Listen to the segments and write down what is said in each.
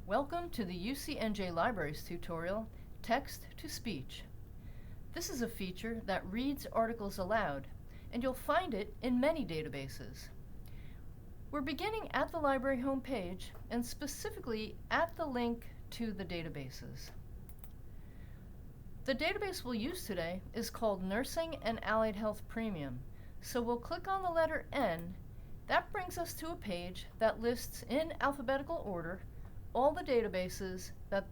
Welcome to the UCNJ Libraries tutorial, Text to Speech. This is a feature that reads articles aloud, and you'll find it in many databases. We're beginning at the library homepage, and specifically at the link to the databases. The database we'll use today is called Nursing and Allied Health Premium, so we'll click on the letter N. That brings us to a page that lists in alphabetical order all the databases that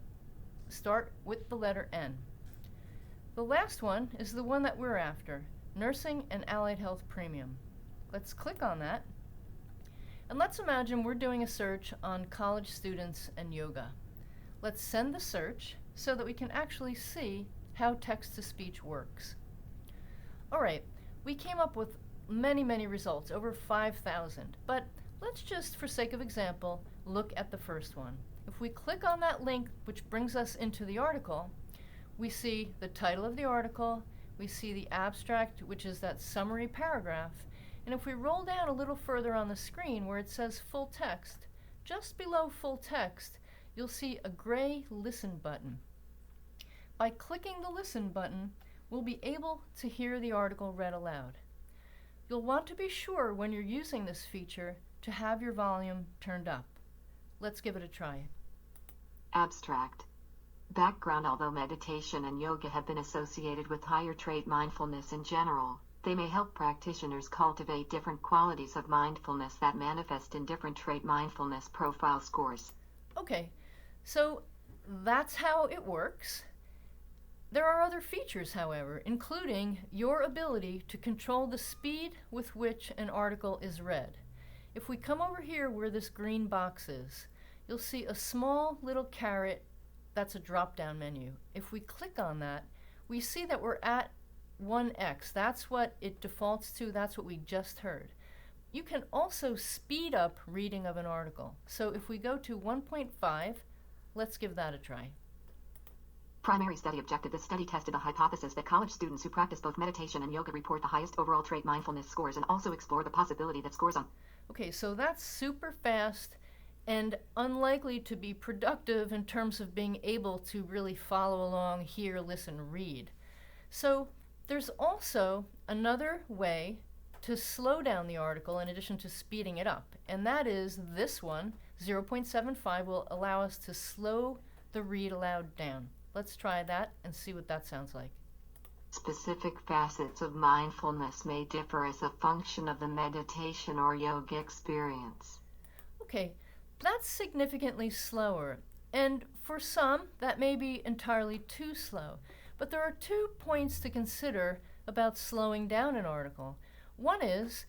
start with the letter N. The last one is the one that we're after, Nursing and Allied Health Premium. Let's click on that. And let's imagine we're doing a search on college students and yoga. Let's send the search so that we can actually see how text-to-speech works. All right, we came up with many results, over 5,000, but let's just, for sake of example, look at the first one. If we click on that link, which brings us into the article, we see the title of the article, we see the abstract, which is that summary paragraph, and if we roll down a little further on the screen where it says full text, just below full text, you'll see a gray Listen button. By clicking the Listen button, we'll be able to hear the article read aloud. You'll want to be sure when you're using this feature to have your volume turned up. Let's give it a try. Abstract. Background. Although meditation and yoga have been associated with higher trait mindfulness in general, they may help practitioners cultivate different qualities of mindfulness that manifest in different trait mindfulness profile scores. Okay, so that's how it works. There are other features, however, including your ability to control the speed with which an article is read. If we come over here where this green box is, you'll see a small little caret. That's a drop-down menu. If we click on that, we see that we're at 1x. That's what it defaults to. That's what we just heard. You can also speed up reading of an article. So if we go to 1.5, let's give that a try. Primary study objective. This study tested the hypothesis that college students who practice both meditation and yoga report the highest overall trait mindfulness scores, and also explore the possibility that scores on. Okay, so that's super fast and unlikely to be productive in terms of being able to really follow along, hear, listen, read. So there's also another way to slow down the article in addition to speeding it up, and that is this one. 0.75 will allow us to slow the read aloud down. Let's try that and see what that sounds like. Specific facets of mindfulness may differ as a function of the meditation or yoga experience. Okay, that's significantly slower, and for some, that may be entirely too slow. But there are 2 points to consider about slowing down an article. One is,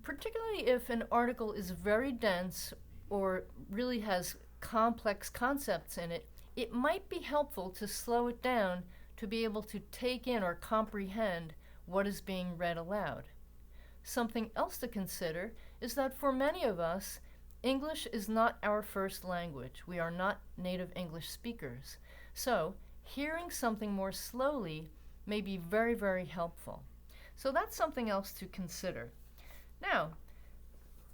particularly if an article is very dense or really has complex concepts in it, it might be helpful to slow it down to be able to take in or comprehend what is being read aloud. Something else to consider is that for many of us, English is not our first language. We are not native English speakers. So hearing something more slowly may be very helpful. So that's something else to consider. Now,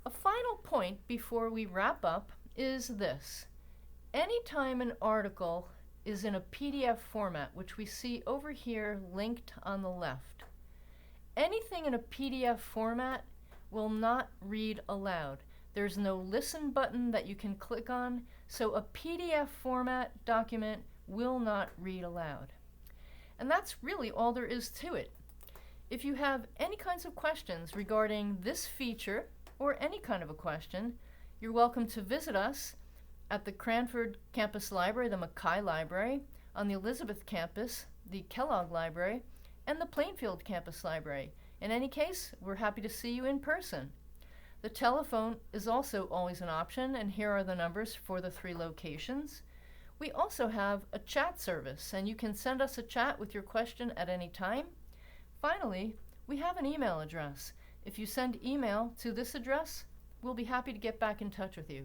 a final point before we wrap up is this. Anytime an article is in a PDF format, which we see over here linked on the left, anything in a PDF format will not read aloud. There's no listen button that you can click on, so a PDF format document will not read aloud. And that's really all there is to it. If you have any kinds of questions regarding this feature or any kind of a question, you're welcome to visit us at the Cranford Campus Library, the Mackay Library, on the Elizabeth Campus, the Kellogg Library, and the Plainfield Campus Library. In any case, we're happy to see you in person. The telephone is also always an option, and here are the numbers for the 3 locations. We also have a chat service, and you can send us a chat with your question at any time. Finally, we have an email address. If you send email to this address, we'll be happy to get back in touch with you.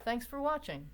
Thanks for watching.